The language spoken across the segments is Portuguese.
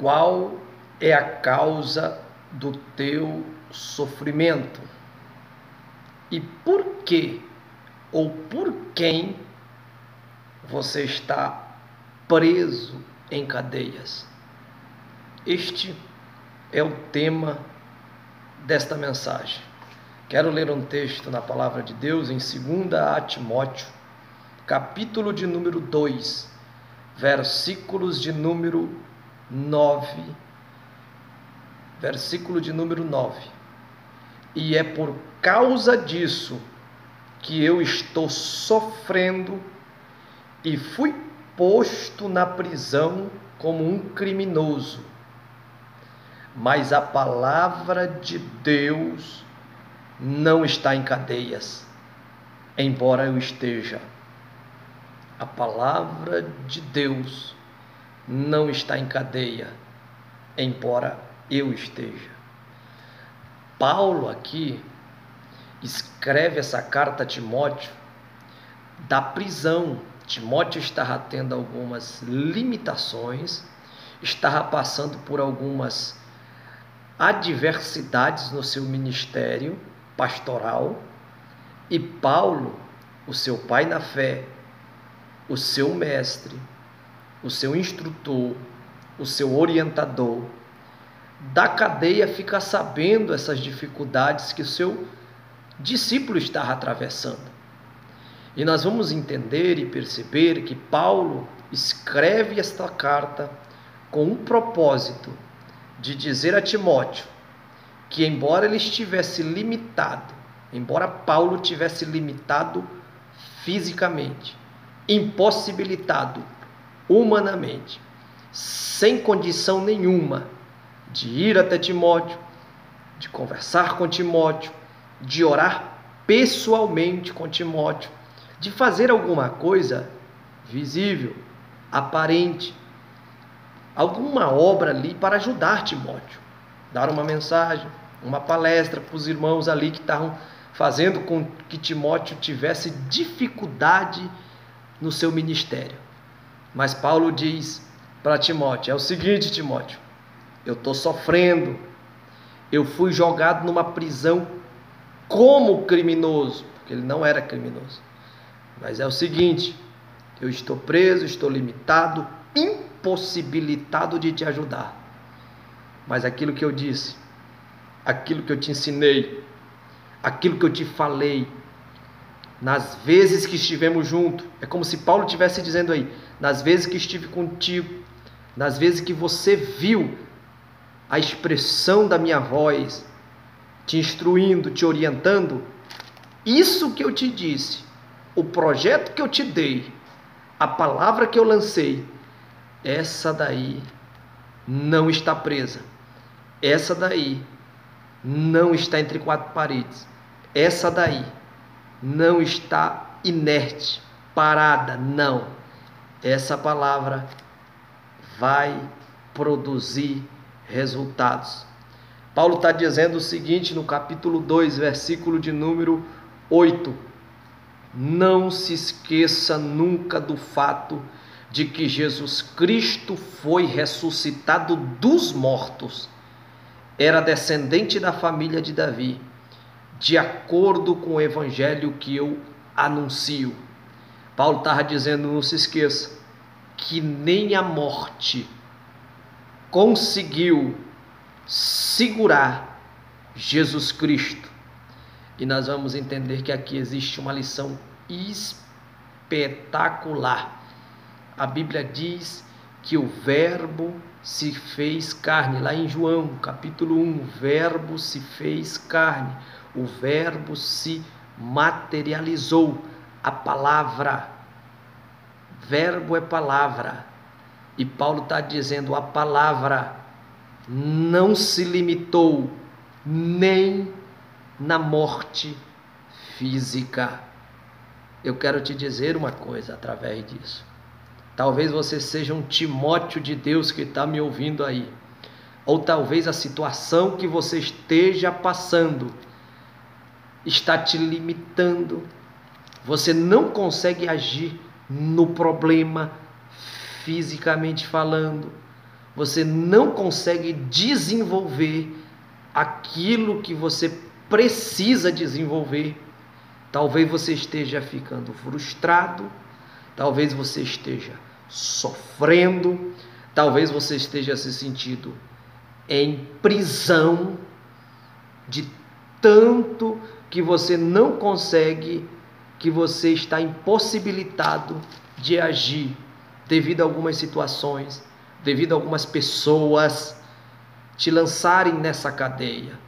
Qual é a causa do teu sofrimento? E por que ou por quem você está preso em cadeias? Este é o tema desta mensagem. Quero ler um texto na palavra de Deus em 2 Timóteo, capítulo de número 2, versículos de número 9. Versículo de número 9. E é por causa disso que eu estou sofrendo e fui posto na prisão como um criminoso. Mas a palavra de Deus não está em cadeias, embora eu esteja. A palavra de Deus não está em cadeia, embora eu esteja. Paulo aqui escreve essa carta a Timóteo da prisão. Timóteo estava tendo algumas limitações, estava passando por algumas adversidades no seu ministério pastoral, e Paulo, o seu pai na fé, o seu mestre, o seu instrutor, o seu orientador, da cadeia fica sabendo essas dificuldades que o seu discípulo estava atravessando. E nós vamos entender e perceber que Paulo escreve esta carta com um propósito de dizer a Timóteo que, embora ele estivesse limitado, embora Paulo tivesse limitado fisicamente, impossibilitado humanamente, sem condição nenhuma de ir até Timóteo, de conversar com Timóteo, de orar pessoalmente com Timóteo, de fazer alguma coisa visível, aparente, alguma obra ali para ajudar Timóteo, dar uma mensagem, uma palestra para os irmãos ali que estavam fazendo com que Timóteo tivesse dificuldade no seu ministério. Mas Paulo diz para Timóteo: é o seguinte, Timóteo, eu estou sofrendo, eu fui jogado numa prisão como criminoso, porque ele não era criminoso, mas é o seguinte, eu estou preso, estou limitado, impossibilitado de te ajudar, mas aquilo que eu disse, aquilo que eu te ensinei, aquilo que eu te falei, nas vezes que estivemos juntos, é como se Paulo estivesse dizendo aí, nas vezes que estive contigo, nas vezes que você viu a expressão da minha voz, te instruindo, te orientando, isso que eu te disse, o projeto que eu te dei, a palavra que eu lancei, essa daí não está presa, essa daí não está entre quatro paredes, essa daí não está inerte, parada, não. Essa palavra vai produzir resultados. Paulo está dizendo o seguinte no capítulo 2, versículo de número 8. Não se esqueça nunca do fato de que Jesus Cristo foi ressuscitado dos mortos. Era descendente da família de Davi, de acordo com o evangelho que eu anuncio. Paulo estava dizendo, não se esqueça, que nem a morte conseguiu segurar Jesus Cristo. E nós vamos entender que aqui existe uma lição espetacular. A Bíblia diz que o Verbo se fez carne, lá em João, capítulo 1, o Verbo se fez carne, o Verbo se materializou. A palavra, verbo é palavra, e Paulo está dizendo, a palavra não se limitou nem na morte física. Eu quero te dizer uma coisa através disso. Talvez você seja um Timóteo de Deus que está me ouvindo aí, ou talvez a situação que você esteja passando está te limitando, você não consegue agir no problema fisicamente falando, você não consegue desenvolver aquilo que você precisa desenvolver. Talvez você esteja ficando frustrado, talvez você esteja sofrendo, talvez você esteja se sentindo em prisão de tanto que você não consegue, que você está impossibilitado de agir devido a algumas situações, devido a algumas pessoas te lançarem nessa cadeia,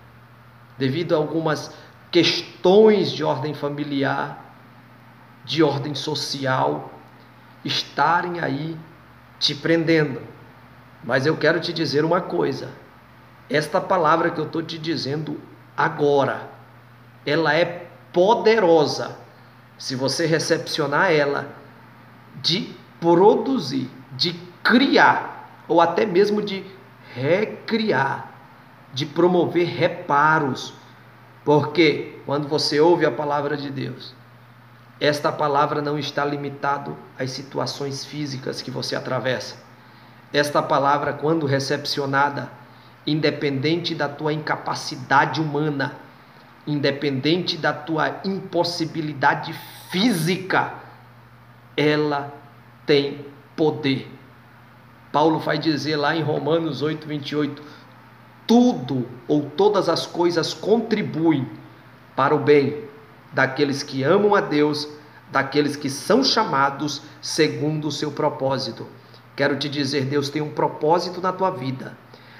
devido a algumas questões de ordem familiar, de ordem social, estarem aí te prendendo. Mas eu quero te dizer uma coisa, esta palavra que eu estou te dizendo agora, ela é poderosa, se você recepcionar ela, de produzir, de criar, ou até mesmo de recriar, de promover reparos. Porque quando você ouve a palavra de Deus, esta palavra não está limitado às situações físicas que você atravessa. Esta palavra, quando recepcionada, independente da tua incapacidade humana, independente da tua impossibilidade física, ela tem poder. Paulo vai dizer lá em Romanos 8:28, tudo ou todas as coisas contribuem para o bem daqueles que amam a Deus, daqueles que são chamados segundo o seu propósito. Quero te dizer, Deus tem um propósito na tua vida.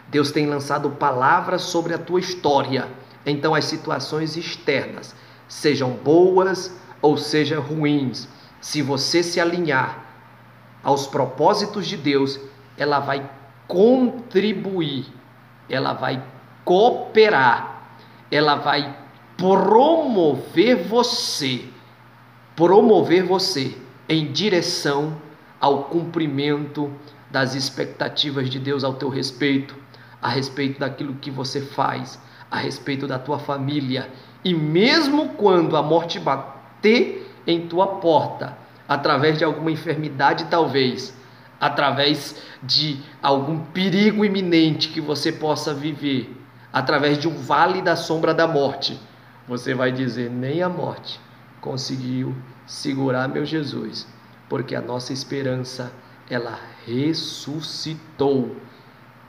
Deus tem lançado palavras sobre a tua história. Então as situações externas, sejam boas ou sejam ruins, se você se alinhar aos propósitos de Deus, ela vai contribuir, ela vai cooperar, ela vai promover você em direção ao cumprimento das expectativas de Deus ao teu respeito, a respeito daquilo que você faz, a respeito da tua família. E mesmo quando a morte bater em tua porta, através de alguma enfermidade talvez, através de algum perigo iminente que você possa viver, através de um vale da sombra da morte, você vai dizer, nem a morte conseguiu segurar meu Jesus, porque a nossa esperança, ela ressuscitou.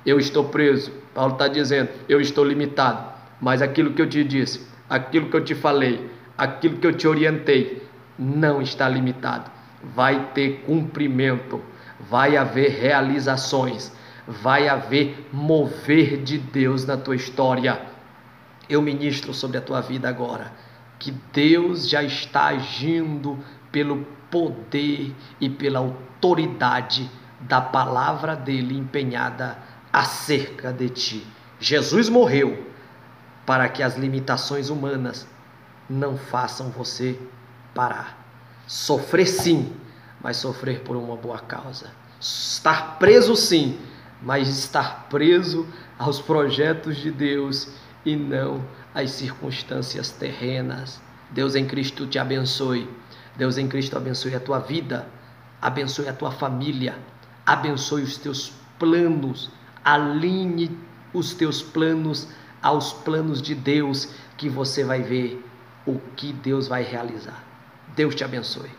Eu estou preso, Paulo está dizendo, eu estou limitado, mas aquilo que eu te disse, aquilo que eu te falei, aquilo que eu te orientei, não está limitado. Vai ter cumprimento, vai haver realizações, vai haver mover de Deus na tua história. Eu ministro sobre a tua vida agora, que Deus já está agindo pelo poder e pela autoridade da palavra dele empenhada acerca de ti. Jesus morreu para que as limitações humanas não façam você parar. Sofrer sim, mas sofrer por uma boa causa. Estar preso sim, mas estar preso aos projetos de Deus e não às circunstâncias terrenas. Deus em Cristo te abençoe. Deus em Cristo abençoe a tua vida, abençoe a tua família, abençoe os teus planos, alinhe os teus planos aos planos de Deus, que você vai ver o que Deus vai realizar. Deus te abençoe.